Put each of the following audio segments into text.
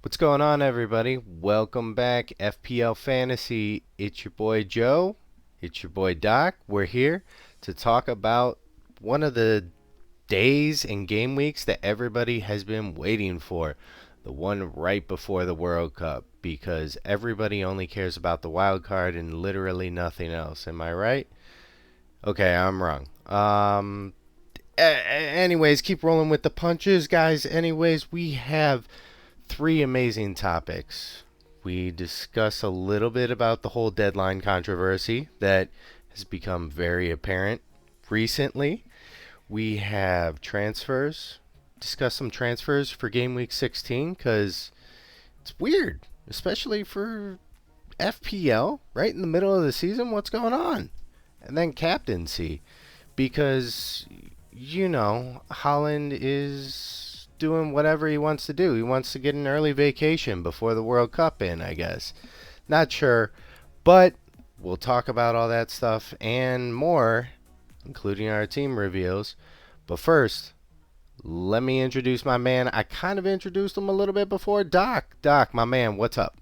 What's going on, everybody? Welcome back, FPL Fantasy. It's your boy Joe. It's your boy Doc. We're here to talk about one of the days and game weeks that everybody has been waiting for. The one right before the World Cup, because everybody only cares about the wild card and literally nothing else. Am I right? Okay, I'm wrong. Anyways, keep rolling with the punches, guys. Anyways, we have three amazing topics. We discuss a little bit about the whole deadline controversy that has become very apparent recently. We have transfers, discuss some transfers for game week 16 because it's weird, especially for FPL right in the middle of the season. What's going on? And then captaincy because Holland is doing whatever he wants to do. He wants to get an early vacation before the World Cup I guess. Not sure, but we'll talk about all that stuff and more, including our team reveals. But first, let me introduce my man. I kind of introduced him a little bit before. Doc. Doc, my man, what's up?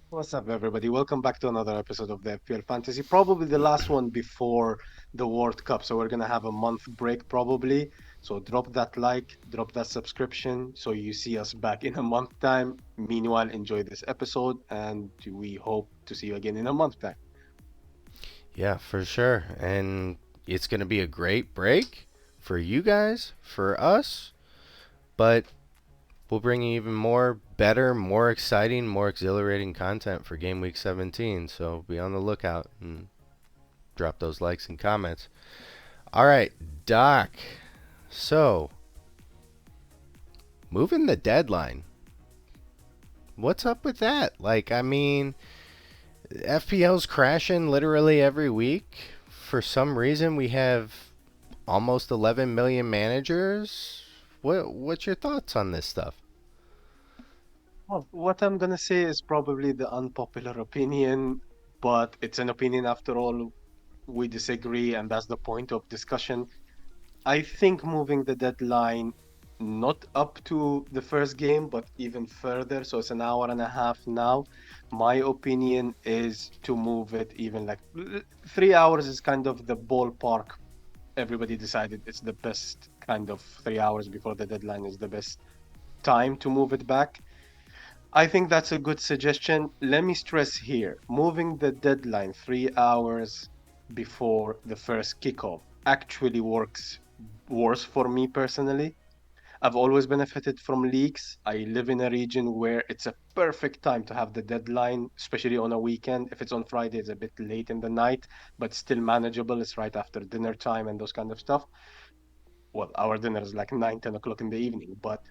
What's up, everybody? Welcome back to another episode of the FPL Fantasy. Probably the last one before the World Cup. So we're gonna have a month break probably. So drop that like, drop that subscription, so you see us back in a month time. Meanwhile, enjoy this episode, and we hope to see you again in a month time. Yeah, for sure. And it's going to be a great break for you guys, for us, but we'll bring you even more better, more exciting, more exhilarating content for Game Week 17. So be on the lookout and drop those likes and comments. All right, Doc. So, moving the deadline. What's up with that? FPL's crashing literally every week. For some reason, we have almost 11 million managers. What's your thoughts on this stuff? Well, what I'm gonna say is probably the unpopular opinion, but it's an opinion after all. We disagree, and that's the point of discussion. I think moving the deadline not up to the first game, but even further, so it's an hour and a half now. My opinion is to move it even like 3 hours is kind of the ballpark. Everybody decided it's the best kind of 3 hours before the deadline is the best time to move it back. I think that's a good suggestion. Let me stress here moving the deadline 3 hours before the first kickoff actually works worse for me personally. I've always benefited from leaks. I live in a region where it's a perfect time to have the deadline, especially on a weekend. If it's on Friday, it's a bit late in the night, but still manageable. It's right after dinner time and those kind of stuff. Well, our dinner is like 9, 10 o'clock in the evening, but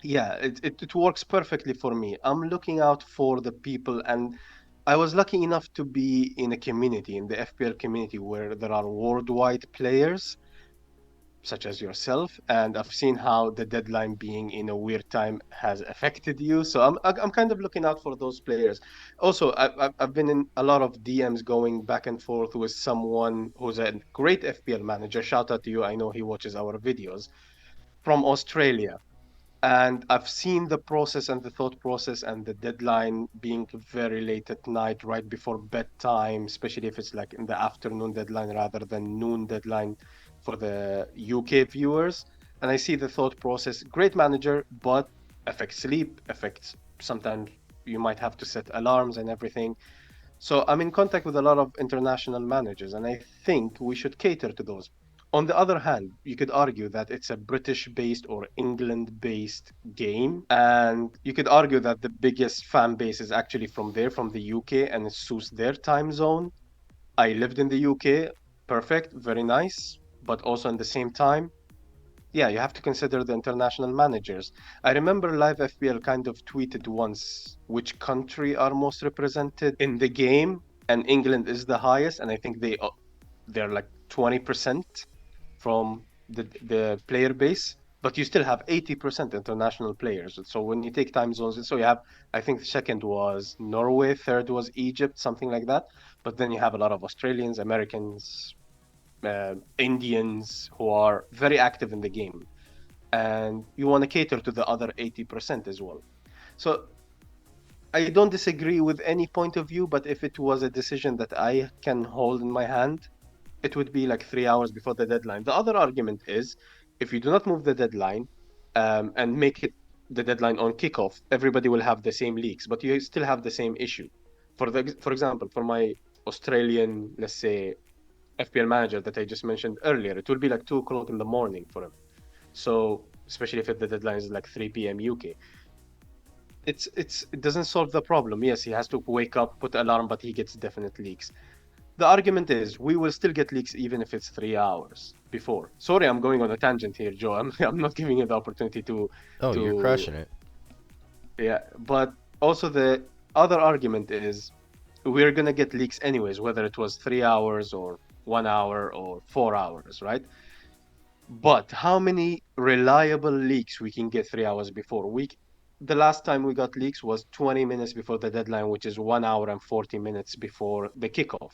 yeah, it works perfectly for me. I'm looking out for the people, and I was lucky enough to be in a community, in the FPL community, where there are worldwide players such as yourself, and I've seen how the deadline being in a weird time has affected you. So I'm kind of looking out for those players. Also, I've been in a lot of DMs going back and forth with someone who's a great FPL manager. Shout out to you. I know he watches our videos from Australia. And I've seen the process and the thought process and the deadline being very late at night, right before bedtime, especially if it's like in the afternoon deadline rather than noon deadline for the UK viewers. And I see the thought process. Great manager, but affects sleep, affects sometimes you might have to set alarms and everything. So I'm in contact with a lot of international managers, and I think we should cater to those. On the other hand, you could argue that it's a British based or England based game. And you could argue that the biggest fan base is actually from there, from the UK, and it suits their time zone. I lived in the UK, perfect, very nice. But also in the same time, yeah, you have to consider the international managers. I remember Live FPL kind of tweeted once which country are most represented in the game, and England is the highest, and I think they're like 20% from the player base, but you still have 80% international players. So when you take time zones, so you have, I think the second was Norway, third was Egypt, something like that. But then you have a lot of Australians, Americans, Indians who are very active in the game, and you want to cater to the other 80% as well. So I don't disagree with any point of view, but if it was a decision that I can hold in my hand, it would be like 3 hours before the deadline. The other argument is if you do not move the deadline and make it the deadline on kickoff, everybody will have the same leaks, but you still have the same issue. For example, for my Australian, let's say, FPL manager that I just mentioned earlier, it will be like 2 o'clock in the morning for him. So especially if the deadline is like 3 p.m. UK, it doesn't solve the problem. Yes, he has to wake up, put alarm, but he gets definite leaks. The argument is we will still get leaks even if it's 3 hours before. Sorry, I'm going on a tangent here, Joe. I'm not giving you the opportunity Oh, you're to crushing it. yeah. But also the other argument is we're gonna get leaks anyways, whether it was 3 hours or 1 hour or 4 hours, right? But how many reliable leaks we can get 3 hours before? The last time we got leaks was 20 minutes before the deadline, which is 1 hour and 40 minutes before the kickoff.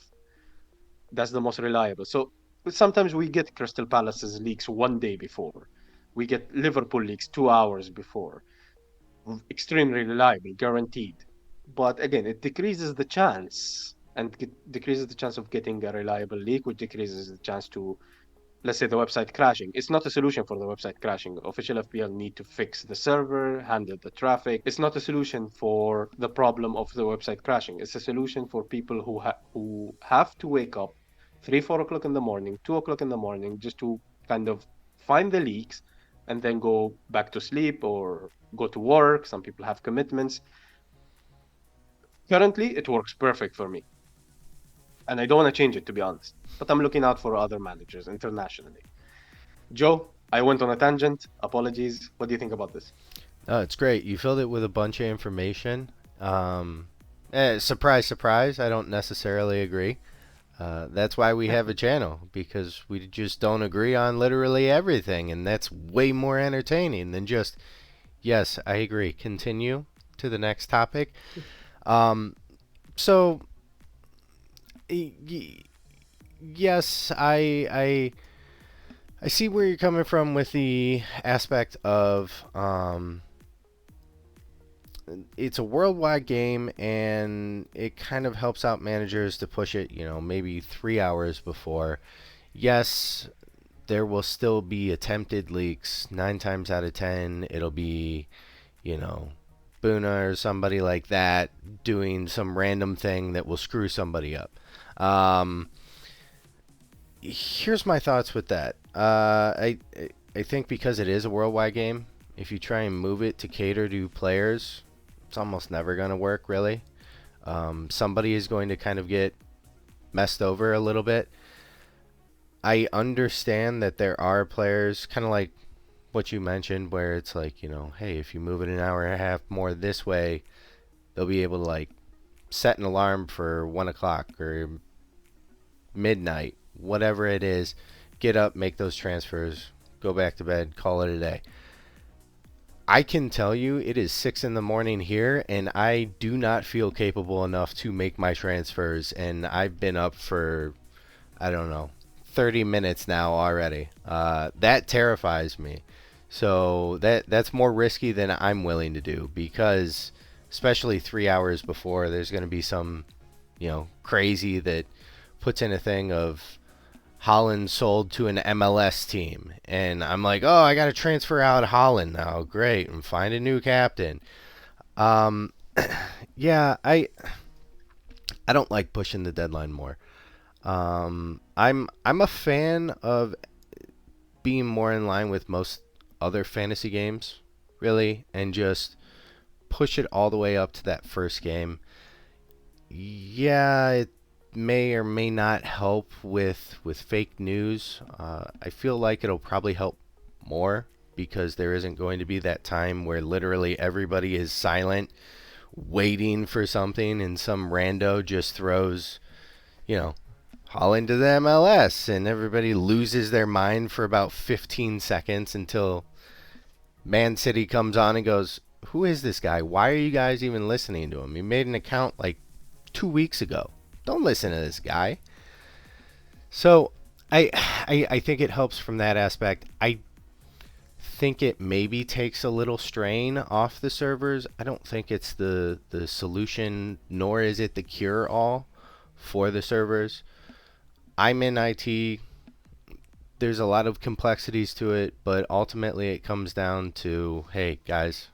That's the most reliable. So sometimes we get Crystal Palace's leaks one day before. We get Liverpool leaks 2 hours before. Extremely reliable, guaranteed. But again, it decreases the chance and decreases the chance of getting a reliable leak, which decreases the chance to, let's say, the website crashing. It's not a solution for the website crashing. Official FPL need to fix the server, handle the traffic. It's not a solution for the problem of the website crashing. It's a solution for people who have to wake up 3, 4 o'clock in the morning, 2 o'clock in the morning, just to kind of find the leaks and then go back to sleep or go to work. Some people have commitments. Currently, it works perfect for me, and I don't want to change it to be honest. But I'm looking out for other managers internationally. Joe, I went on a tangent. Apologies. What do you think about this? Oh, it's great. You filled it with a bunch of information. Um, Surprise, surprise. I don't necessarily agree. That's why we have a channel, because we just don't agree on literally everything, and that's way more entertaining than just, yes, I agree. Continue to the next topic. Um, so, y- y- yes, I see where you're coming from with the aspect of it's a worldwide game, and it kind of helps out managers to push it, maybe 3 hours before. Yes, there will still be attempted leaks. 9 times out of 10, it'll be, you know, Buna or somebody like that doing some random thing that will screw somebody up. Um, Here's my thoughts with that. I think because it is a worldwide game, if you try and move it to cater to players, it's almost never going to work, really. Somebody is going to kind of get messed over a little bit. I understand that there are players, kind of like what you mentioned, where it's like, hey, if you move it an hour and a half more this way, they'll be able to, like, set an alarm for 1 o'clock or midnight, whatever it is, get up, make those transfers, go back to bed, call it a day. I can tell you it is 6 in the morning here, and I do not feel capable enough to make my transfers, and I've been up for, I don't know, 30 minutes now already. That terrifies me. So that's more risky than I'm willing to do, because especially 3 hours before, there's going to be some, crazy that puts in a thing of Holland sold to an MLS team, and I'm like, oh, I got to transfer out Holland now. Great, and find a new captain. Um, yeah, I don't like pushing the deadline more. I'm a fan of being more in line with most other fantasy games, really, and just push it all the way up to that first game. Yeah, it may or may not help with fake news. I feel like it'll probably help more, because there isn't going to be that time where literally everybody is silent, waiting for something, and some rando just throws, you know, Holland to the MLS, and everybody loses their mind for about 15 seconds until Man City comes on and goes, "Who is this guy? Why are you guys even listening to him? He made an account like 2 weeks ago. Don't listen to this guy." So I think it helps from that aspect. I think it maybe takes a little strain off the servers. I don't think it's the solution, nor is it the cure all for the servers. I'm in IT. There's a lot of complexities to it, but ultimately it comes down to, hey guys,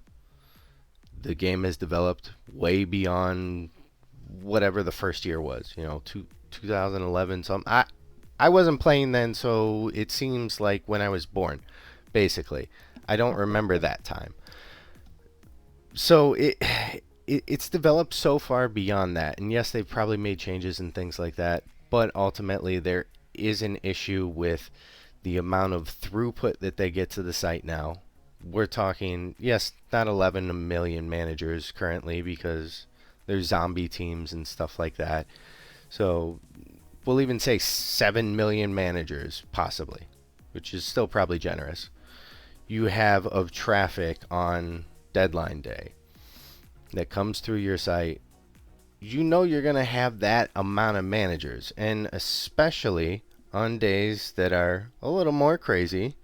the game has developed way beyond whatever the first year was. 2011. So I wasn't playing then, so it seems like when I was born, basically. I don't remember that time. So it's developed so far beyond that, and yes, they've probably made changes and things like that, but ultimately there is an issue with the amount of throughput that they get to the site now. We're talking, yes, not 11 million managers currently because there's zombie teams and stuff like that. So we'll even say 7 million managers, possibly, which is still probably generous. You have of traffic on deadline day that comes through your site. You're going to have that amount of managers, and especially on days that are a little more crazy,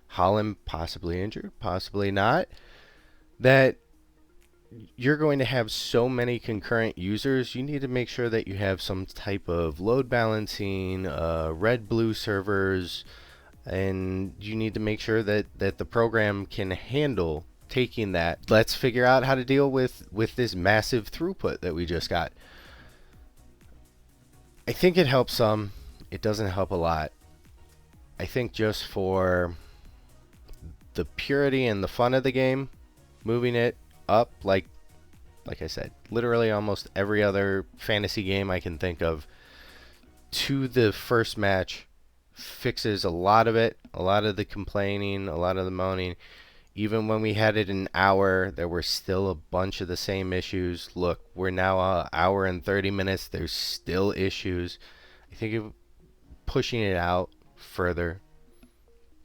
Holland possibly injured, possibly not, that you're going to have so many concurrent users. You need to make sure that you have some type of load balancing, red blue servers, and you need to make sure that the program can handle taking that. Let's figure out how to deal with this massive throughput that we just got. I think it helps some. It doesn't help a lot. I think just for the purity and the fun of the game, moving it up, like I said, literally almost every other fantasy game I can think of, to the first match fixes a lot of it, a lot of the complaining, a lot of the moaning. Even when we had it an hour, there were still a bunch of the same issues. Look, we're now an hour and 30 minutes. There's still issues. I think pushing it out further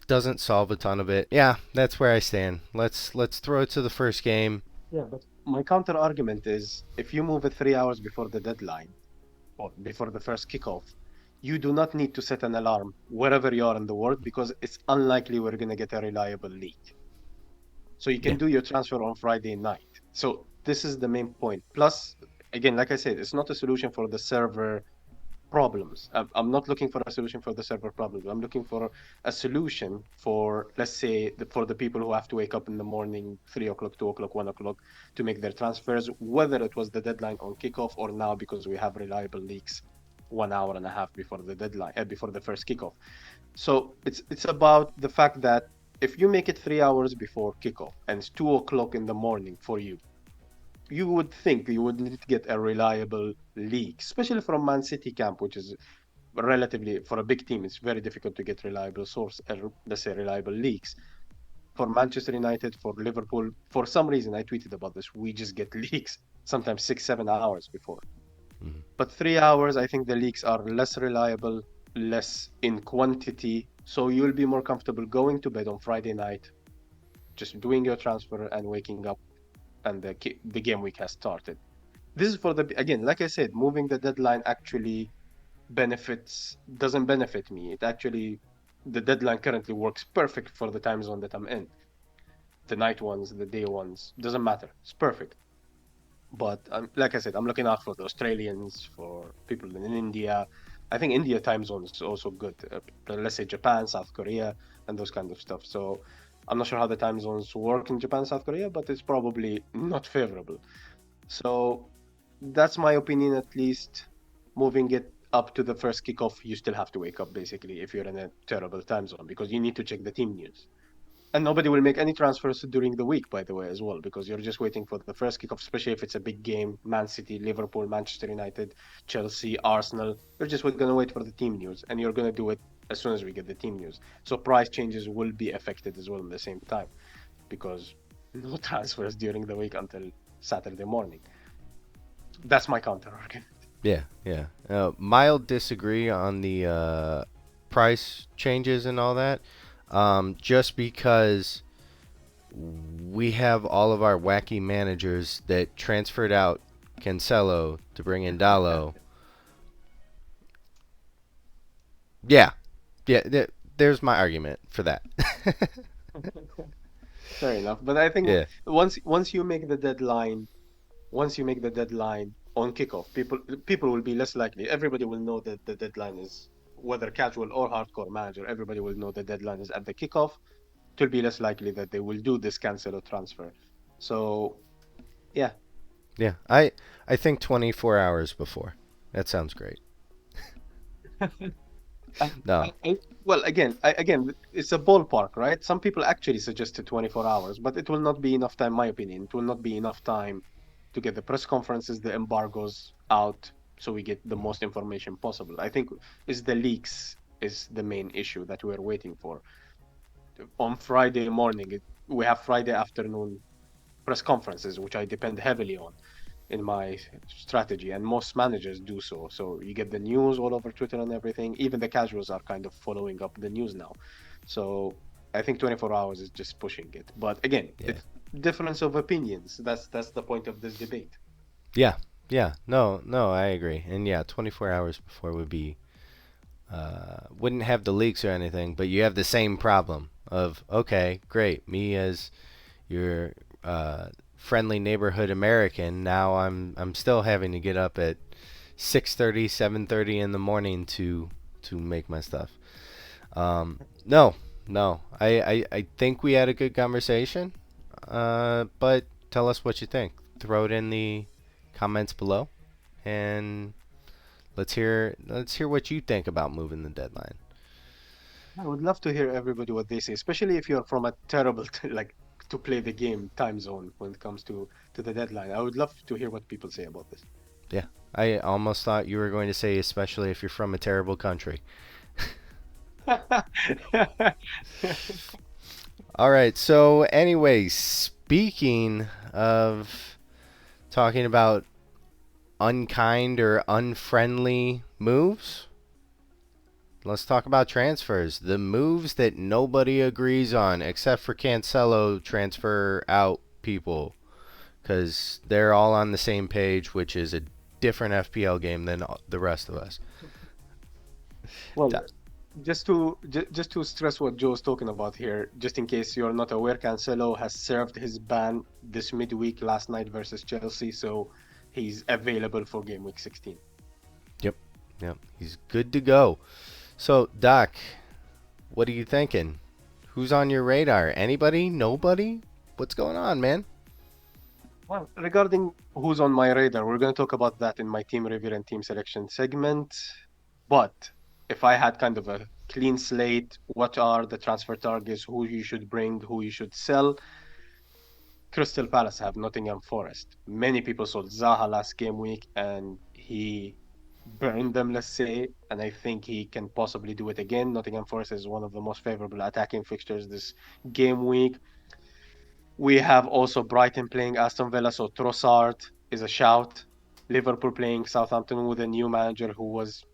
doesn't solve a ton of it. Yeah, that's where I stand. Let's throw it to the first game. Yeah, but my counter argument is if you move it 3 hours before the deadline or before the first kickoff, you do not need to set an alarm wherever you are in the world because it's unlikely we're going to get a reliable leak. So you Yeah. can do your transfer on Friday night. So this is the main point. Plus, again, like I said, it's not a solution for the server problems. I'm not looking for a solution for the server problems. I'm looking for a solution for, let's say, for the people who have to wake up in the morning, 3 o'clock, 2 o'clock, 1 o'clock, to make their transfers, whether it was the deadline on kickoff or now because we have reliable leaks 1 hour and a half before the deadline, before the first kickoff. So it's about the fact that if you make it 3 hours before kickoff and it's 2 o'clock in the morning for you, you would think you would need to get a reliable leak, especially from Man City camp, which is relatively for a big team. It's very difficult to get reliable source, let's say reliable leaks. For Manchester United, for Liverpool, for some reason, I tweeted about this. We just get leaks sometimes 6, 7 hours before. Mhm. But 3 hours, I think the leaks are less reliable, less in quantity. So you'll be more comfortable going to bed on Friday night, just doing your transfer and waking up, and the game week has started. This is for the, again, like I said, moving the deadline actually doesn't benefit me. It actually, the deadline currently works perfect for the time zone that I'm in. The night ones, the day ones, doesn't matter. It's perfect. But like I said, I'm looking out for the Australians, for people in India. I think India time zone is also good. Let's say Japan, South Korea, and those kind of stuff. So I'm not sure how the time zones work in Japan, South Korea, but it's probably not favorable. So that's my opinion, at least. Moving it up to the first kickoff, you still have to wake up basically if you're in a terrible time zone because you need to check the team news. And nobody will make any transfers during the week, by the way, as well, because you're just waiting for the first kickoff, especially if it's a big game. Man City, Liverpool, Manchester United, Chelsea, Arsenal. You're just going to wait for the team news, and you're going to do it as soon as we get the team news. So price changes will be affected as well at the same time because no transfers during the week until Saturday morning. That's my counter argument. Yeah, yeah. Mild disagree on the price changes and all that. Just because we have all of our wacky managers that transferred out Cancelo to bring in Dallo. Yeah, yeah. There's my argument for that. Fair enough. But I think Yeah. once you make the deadline, on kickoff, people will be less likely. Everybody will know that the deadline is, whether casual or hardcore manager, everybody will know the deadline is at the kickoff. It will be less likely that they will do this cancel or transfer. So yeah. Yeah. I think 24 hours before. That sounds great. I, No. well, again, it's a ballpark, right? Some people actually suggested 24 hours, but it will not be enough time, my opinion. It will not be enough time to get the press conferences, the embargoes out, so we get the most information possible. I think is the leaks is the main issue that we're waiting for. On Friday morning, we have Friday afternoon press conferences, which I depend heavily on in my strategy, and most managers do so. So you get the news all over Twitter and everything. Even the casuals are kind of following up the news now. So I think 24 hours is just pushing it. But again, Yeah. it's difference of opinions. That's the point of this debate. Yeah. Yeah. No, no, I agree. And yeah, 24 hours before wouldn't have the leaks or anything, but you have the same problem of, okay, great, me as your friendly neighborhood American, now I'm still having to get up at 6:30, 7:30 in the morning to make my stuff. No, no. I think we had a good conversation. But tell us what you think. Throw it in the comments below, and let's hear what you think about moving the deadline. I would love to hear everybody what they say, especially if you're from a terrible like to play the game time zone when it comes to the deadline. I would love to hear what people say about this. Yeah, I almost thought you were going to say, especially if you're from a terrible country. All right. So, anyway, speaking of talking about unkind or unfriendly moves, let's talk about transfers. The moves that nobody agrees on, except for Cancelo transfer out people, because they're all on the same page, which is a different FPL game than the rest of us. Well, just to stress what Joe's talking about here, just in case you're not aware, Cancelo has served his ban this midweek last night versus Chelsea, so he's available for game week 16. Yep, yep, he's good to go. So, Doc, what are you thinking? Who's on your radar? Anybody? Nobody? What's going on, man? Well, regarding who's on my radar, we're going to talk about that in my team review and team selection segment. But if I had kind of a clean slate, what are the transfer targets, who you should bring, who you should sell? Crystal Palace have Nottingham Forest. Many people sold Zaha last game week and he burned them, let's say, and I think he can possibly do it again. Nottingham Forest is one of the most favorable attacking fixtures this game week. We have also Brighton playing Aston Villa, so Trossard is a shout. Liverpool playing Southampton with a new manager who was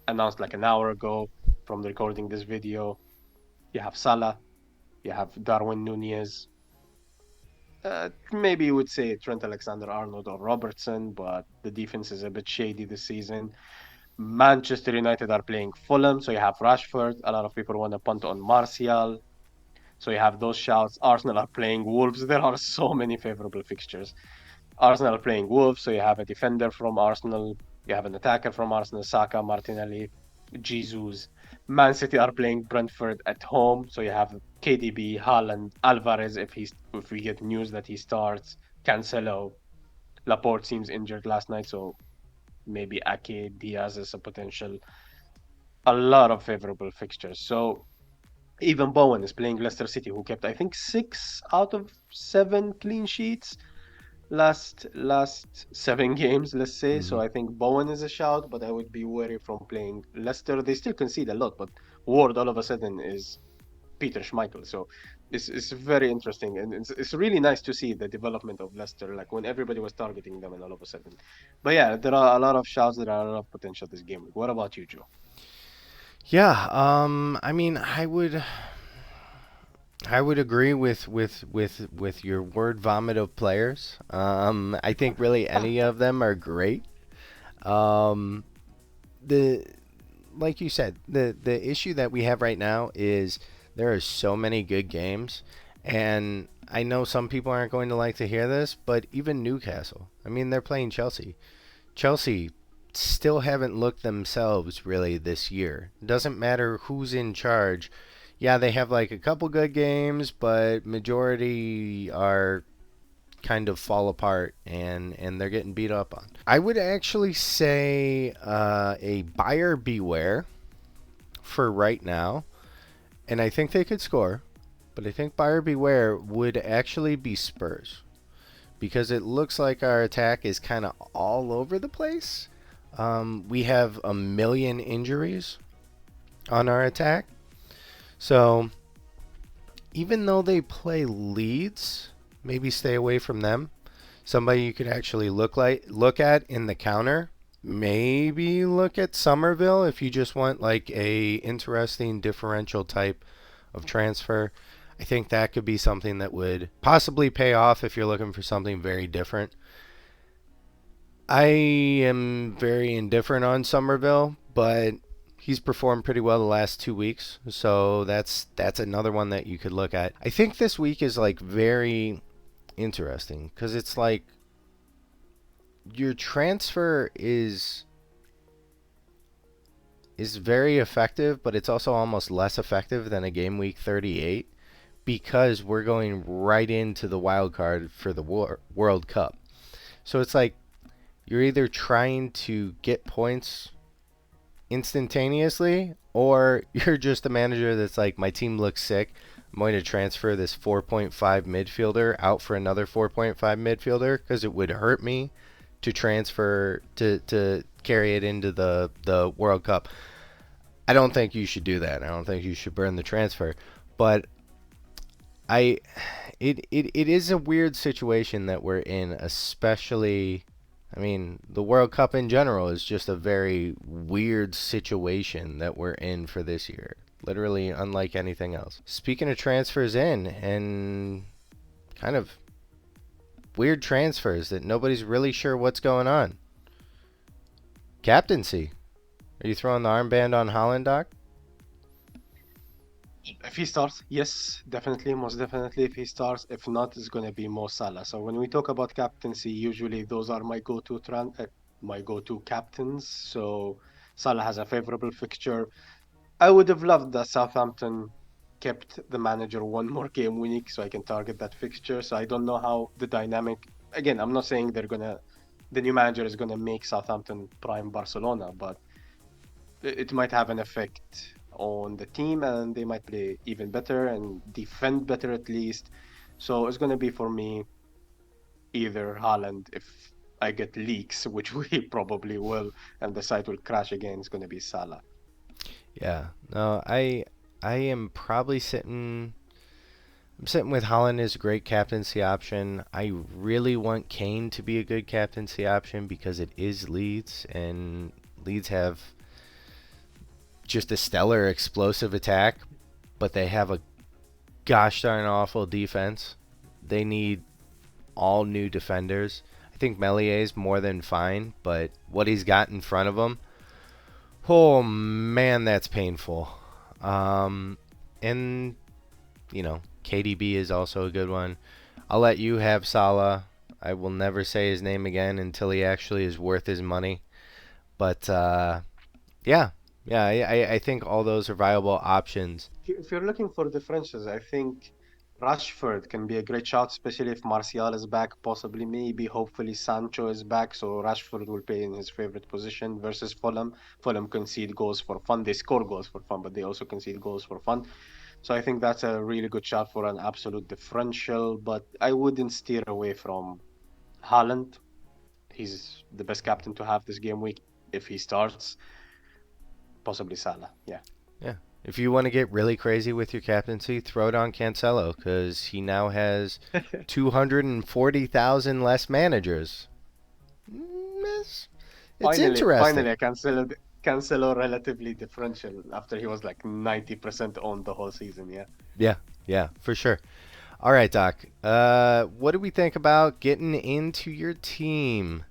announced like an hour ago from recording this video. You have Salah, you have Darwin Nunez. Maybe you would say Trent Alexander-Arnold or Robertson, but the defense is a bit shady this season. Manchester United are playing Fulham, so you have Rashford. A lot of people want to punt on Martial. So you have those shouts. Arsenal are playing Wolves. There are so many favorable fixtures. Arsenal are playing Wolves, so you have a defender from Arsenal, you have an attacker from Arsenal, Saka, Martinelli, Jesus. Man City are playing Brentford at home, so you have KDB, Haaland, Alvarez if we get news that he starts, Cancelo. Laporte seems injured last night, so maybe Ake, Diaz is a potential. A lot of favorable fixtures. So even Bowen is playing Leicester City, who kept I think 6 out of 7 clean sheets last 7 games, let's say. Mm-hmm. So I think Bowen is a shout, but I would be wary from playing Leicester. They still concede a lot, but Ward all of a sudden is Peter Schmeichel. So it's very interesting, and it's really nice to see the development of Leicester, like when everybody was targeting them, and all of a sudden. But yeah, there are a lot of shouts. There are a lot of potential this game. What about you, Joe? Yeah, I mean, I would agree with your word vomit of players. I think really any of them are great. Um, the like you said, the issue that we have right now is there are so many good games, And I know some people aren't going to like to hear this, but even Newcastle, I mean, they're playing Chelsea. Chelsea still haven't looked themselves really this year. Doesn't matter who's in charge. Yeah, they have like a couple good games, but majority are kind of fall apart and they're getting beat up on. I would actually say a buyer beware for right now, and I think they could score, but I think buyer beware would actually be Spurs because it looks like our attack is kind of all over the place. We have a million injuries on our attack, so even though they play Leeds, maybe stay away from them. Somebody you could actually look at in the counter. Maybe look at Somerville if you just want like a interesting differential type of transfer. I think that could be something that would possibly pay off if you're looking for something very different. I am very indifferent on Somerville, but he's performed pretty well the last 2 weeks, so that's another one that you could look at. I think this week is like very interesting because it's like your transfer is very effective, but it's also almost less effective than a game week 38 because we're going right into the wild card for the World Cup. So it's like you're either trying to get points instantaneously or you're just a manager that's like my team looks sick. I'm going to transfer this 4.5 midfielder out for another 4.5 midfielder because it would hurt me to transfer to carry it into the World Cup. I don't think you should do that. I don't think you should burn the transfer. But I it is a weird situation that we're in, especially I mean, the World Cup in general is just a very weird situation that we're in for this year. Literally unlike anything else. Speaking of transfers in and kind of weird transfers that nobody's really sure what's going on. Captaincy. Are you throwing the armband on Holland, Doc? If he starts, yes, definitely, most definitely. If he starts, if not, it's going to be Mo Salah. So when we talk about captaincy, usually those are my go-to captains. So Salah has a favorable fixture. I would have loved that Southampton kept the manager one more game week so I can target that fixture. So I don't know how the dynamic. Again, I'm not saying the new manager is gonna make Southampton prime Barcelona, but it might have an effect on the team and they might play even better and defend better at least. So it's gonna be for me either Haaland if I get leaks, which we probably will, and the site will crash again. It's gonna be Salah. Yeah. No, I am probably sitting I'm sitting with Holland as a great captaincy option. I really want Kane to be a good captaincy option because it is Leeds and Leeds have just a stellar explosive attack, but they have a gosh darn awful defense. They need all new defenders. I think Melier's more than fine, but what he's got in front of him, oh man, that's painful. And you know, KDB is also a good one. I'll let you have Salah. I will never say his name again until he actually is worth his money. But yeah, yeah, I think all those are viable options. If you're looking for differences, I think Rashford can be a great shot, especially if Martial is back, possibly, maybe, hopefully Sancho is back, so Rashford will play in his favorite position versus Fulham. Fulham concede goals for fun. They score goals for fun, but they also concede goals for fun. So I think that's a really good shot for an absolute differential, but I wouldn't steer away from Haaland. He's the best captain to have this game week if he starts. Possibly Salah. Yeah. Yeah. If you want to get really crazy with your captaincy, throw it on Cancelo because he now has 240,000 less managers. It's Finally, interesting. I Cancelo relatively differential after he was like 90% on the whole season. Yeah. Yeah, yeah, for sure. All right, Doc. What do we think about getting into your team?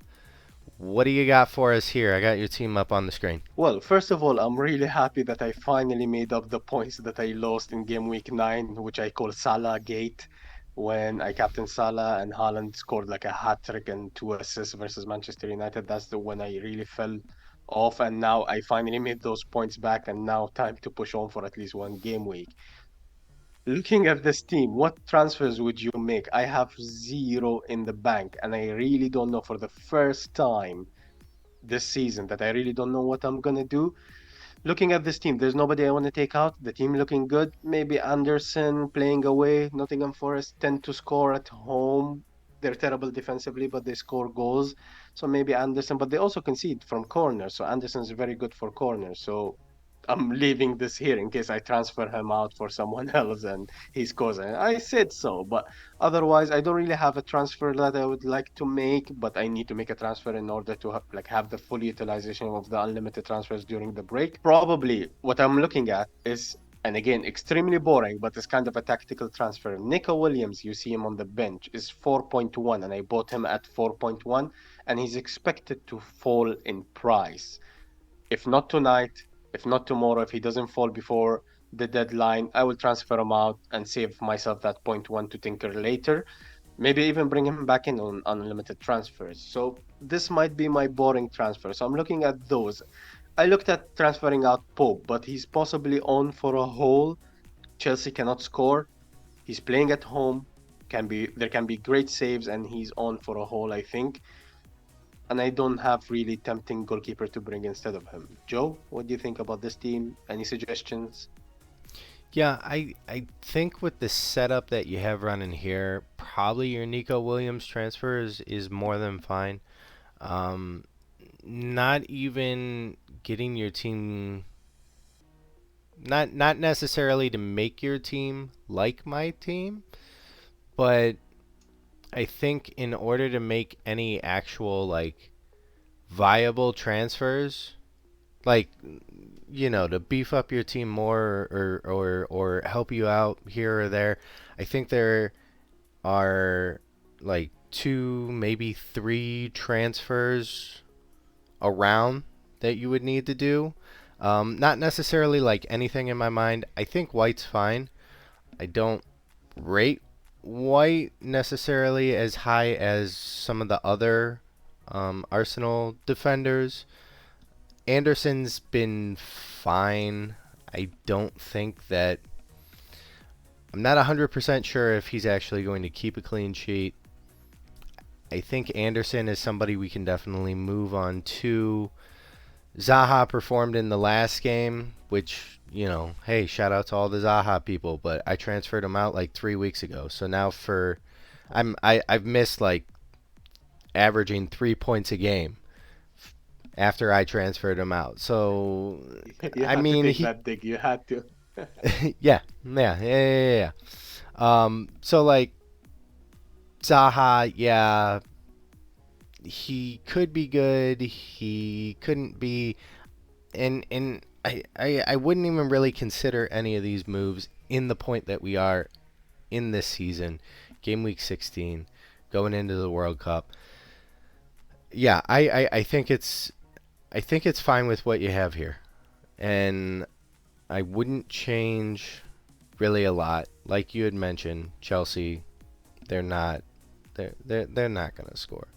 What do you got for us here? I got your team up on the screen. Well, first of all, I'm really happy that I finally made up the points that I lost in game week 9, which I call Salah Gate, when I captained Salah and Haaland scored like a hat trick and 2 assists versus Manchester United. That's the when I really fell off, and now I finally made those points back, and now time to push on for at least one game week. Looking at this team, what transfers would you make? I have zero in the bank, and I really don't know for the first time this season that I really don't know what I'm gonna do. Looking at this team, there's nobody I want to take out. The team looking good. Maybe Anderson playing away. Nottingham Forest tend to score at home. They're terrible defensively, but they score goals. So maybe Anderson, but they also concede from corners. So Anderson's very good for corners. So I'm leaving this here in case I transfer him out for someone else and he scores. And I said so, but otherwise, I don't really have a transfer that I would like to make, but I need to make a transfer in order to have the full utilization of the unlimited transfers during the break. Probably what I'm looking at is, and again, extremely boring, but it's kind of a tactical transfer. Nico Williams, you see him on the bench, is 4.1, and I bought him at 4.1, and he's expected to fall in price. If not tonight, if not tomorrow, if he doesn't fall before the deadline, I will transfer him out and save myself that point one to tinker later. Maybe even bring him back in on unlimited transfers. So this might be my boring transfer. So I'm looking at those. I looked at transferring out Pope, but he's possibly on for a hole. Chelsea cannot score. He's playing at home. There can be great saves, and he's on for a hole, I think. And I don't have really tempting goalkeeper to bring instead of him. Joe, what do you think about this team? Any suggestions? Yeah, I think with the setup that you have running here, probably your Nico Williams transfer is more than fine. Um, Not even getting your team, not necessarily to make your team like my team, but I think in order to make any actual like viable transfers, like to beef up your team more or help you out here or there, I think there are like two, maybe three transfers around that you would need to do. Not necessarily like anything in my mind. I think White's fine. I don't rate White necessarily as high as some of the other Arsenal defenders. Anderson's been fine. I don't think that. I'm not 100% sure if he's actually going to keep a clean sheet. I think Anderson is somebody we can definitely move on to. Zaha performed in the last game, which, hey, shout out to all the Zaha people, but I transferred him out like 3 weeks ago. So now I've missed like averaging 3 points a game after I transferred him out. So You I had to mean take he that dig. You had to. yeah. So like Zaha, yeah, he could be good. He couldn't be, and I wouldn't even really consider any of these moves in the point that we are in this season, game week 16, going into the World Cup. Yeah, I think it's fine with what you have here, and I wouldn't change really a lot. Like you had mentioned, Chelsea, they're not they're not gonna score.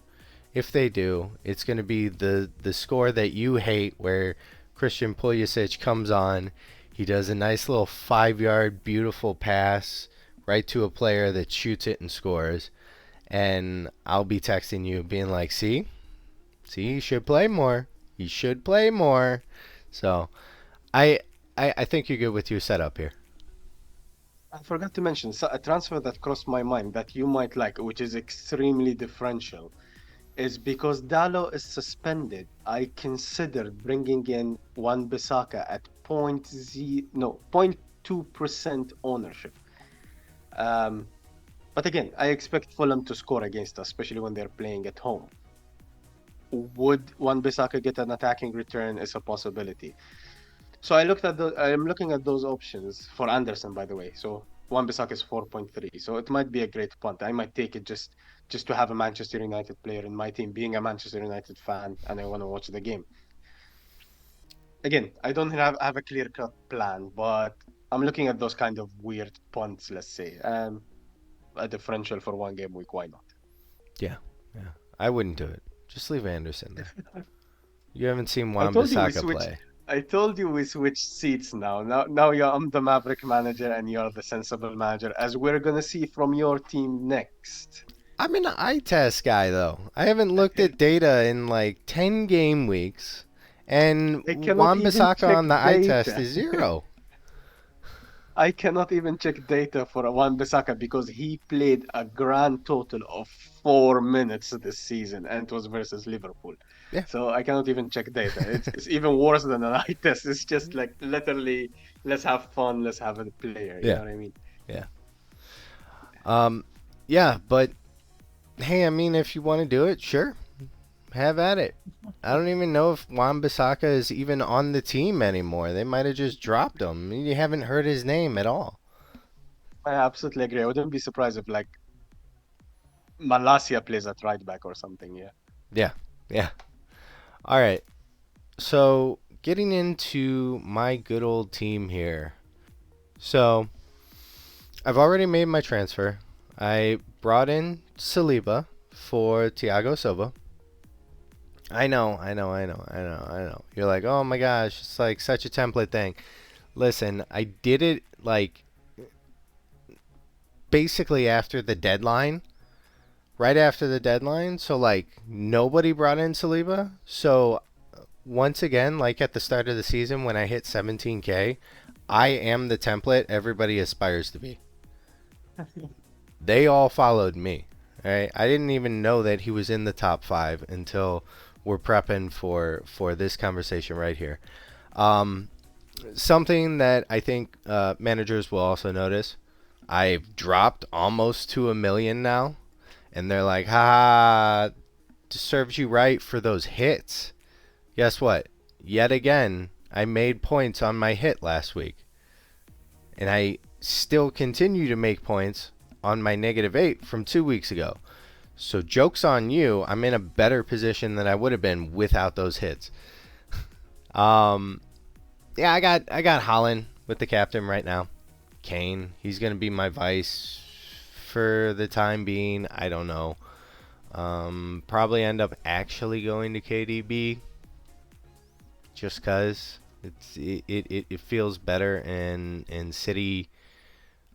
If they do, it's going to be the score that you hate where Christian Pulisic comes on. He does a nice little 5 yard beautiful pass right to a player that shoots it and scores. And I'll be texting you being like, see, he should play more. He should play more. So I I think you're good with your setup here. I forgot to mention a transfer that crossed my mind that you might like, which is extremely differential, is because Dallo is suspended. I considered bringing in Wan Bissaka at point z no 0.2% ownership. Um, but again, I expect Fulham to score against us, especially when they're playing at home. Would Wan Bissaka get an attacking return is a possibility. So I'm looking at those options for Anderson, by the way. So Wan Bissaka is 4.3. So it might be a great punt. I might take it just just to have a Manchester United player in my team, being a Manchester United fan, and I want to watch the game. Again, I don't have a clear cut plan, but I'm looking at those kind of weird punts, let's say. A differential for one game week, why not? Yeah, yeah. I wouldn't do it. Just leave Anderson there. You haven't seen I Wan told you we Bissaka switched. play. I told you we switched seats now. I'm the Maverick manager and you're the sensible manager, as we're gonna see from your team next. I'm an eye test guy, though. I haven't looked at data in like 10 game weeks, and I cannot Wan even Bissaka check on the eye test data. is 0. I cannot even check data for Wan Bissaka because he played a grand total of 4 minutes this season, and it was versus Liverpool. Yeah, So I cannot even check data. It's even worse than an eye test. It's just like literally, let's have fun, let's have a player. You know yeah, what I mean? yeah. Um, yeah, but hey, I mean, if you want to do it, sure, have at it. I don't even know if Wan Bissaka is even on the team anymore. They might have just dropped him. You haven't heard his name at all. I absolutely agree. I wouldn't be surprised if like Malasia plays at right back or something. Yeah. Yeah, yeah. All right. So getting into my good old team here. So I've already made my transfer. I brought in Saliba for Thiago Silva. I know. You're like, oh my gosh, it's like such a template thing. Listen, I did it like basically after the deadline, right after the deadline. So like nobody brought in Saliba. So once again, like at the start of the season when I hit 17K, I am the template everybody aspires to be. They all followed me. Right? I didn't even know that he was in the top 5 until we're prepping for this conversation right here. Um, Something that I think managers will also notice. I've dropped almost to 1 million now, and they're like, "Ha, serves you right for those hits." Guess what? Yet again, I made points on my hit last week, and I still continue to make points on my -8 from 2 weeks ago. So joke's on you. I'm in a better position than I would have been without those hits. Um, yeah, I got Holland with the captain right now. Kane, he's gonna be my vice for the time being. I don't know. Probably end up actually going to KDB just cause it feels better and City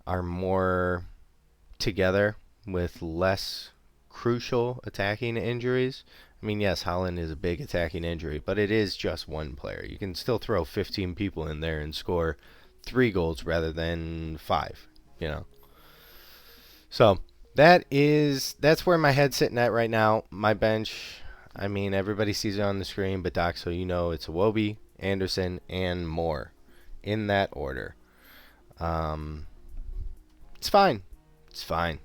are more together with less crucial attacking injuries. I mean, yes, Holland is a big attacking injury, but it is just one player. You can still throw 15 people in there and score 3 goals rather than 5, you know. So, that's where my head's sitting at right now. My bench, I mean, everybody sees it on the screen, but Doc, so you know it's Iwobi, Anderson, and Moore in that order. Um, it's fine. It's fine.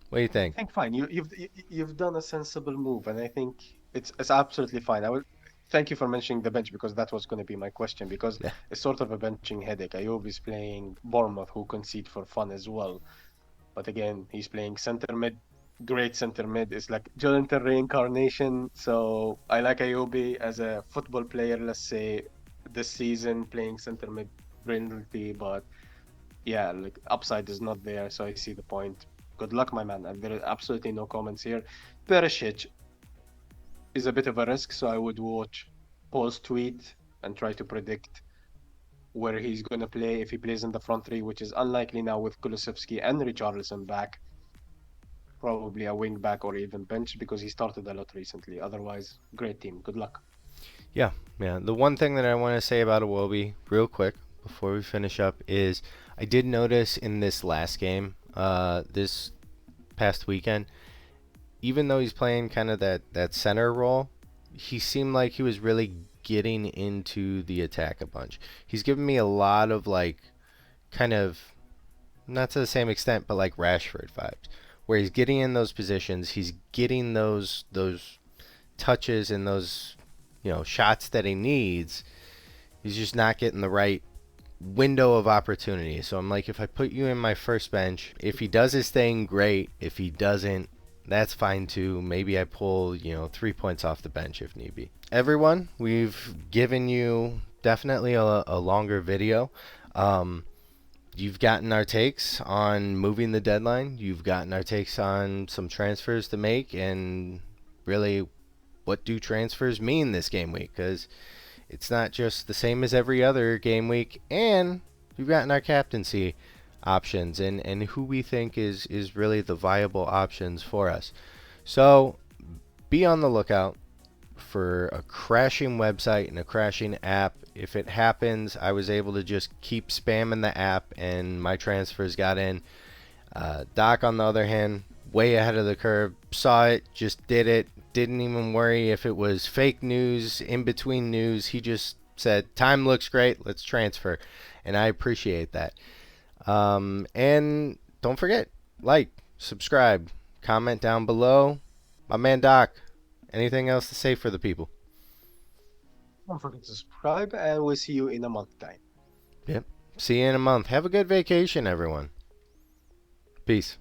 What do you I think? think fine. You've done a sensible move, and I think it's absolutely fine. I will thank you for mentioning the bench because that was going to be my question because Yeah. it's sort of a benching headache. Ayoub is playing Bournemouth, who concede for fun as well. But again, he's playing center mid. Great center mid. It's like Jonathan reincarnation. So I like Ayobi as a football player, let's say, this season playing center mid brilliantly. But yeah, like upside is not there. So I see the point. Good luck, my man. And there is absolutely no comments here. Perisic is a bit of a risk. So I would watch Paul's tweet and try to predict where he's going to play if he plays in the front three, which is unlikely now with Kulusevski and Richarlison back. Probably a wing back or even bench because he started a lot recently. Otherwise, great team. Good luck. Yeah, yeah. The one thing that I want to say about Iwobi, real quick, before we finish up, is I did notice in this last game, this past weekend, even though he's playing kind of that center role, he seemed like he was really getting into the attack a bunch. He's given me a lot of like kind of not to the same extent, but like Rashford vibes, where he's getting in those positions, he's getting those touches and those shots that he needs. He's just not getting the right window of opportunity. So I'm like, if I put you in my first bench, if he does his thing, great. If he doesn't, that's fine too. Maybe I pull, 3 points off the bench if need be. Everyone, we've given you definitely a longer video. Um, you've gotten our takes on moving the deadline. You've gotten our takes on some transfers to make, and really, what do transfers mean this game week? Because it's not just the same as every other game week, and we've gotten our captaincy options and who we think is really the viable options for us. So be on the lookout for a crashing website and a crashing app. If it happens, I was able to just keep spamming the app and my transfers got in. Doc, on the other hand, way ahead of the curve, saw it, just did it, didn't even worry if it was fake news, in between news. He just said, time looks great, let's transfer. And I appreciate that. And don't forget, like, subscribe, comment down below. My man Doc, anything else to say for the people? Don't forget to subscribe, and we'll see you in a month time. Yep. See you in a month. Have a good vacation, everyone. Peace.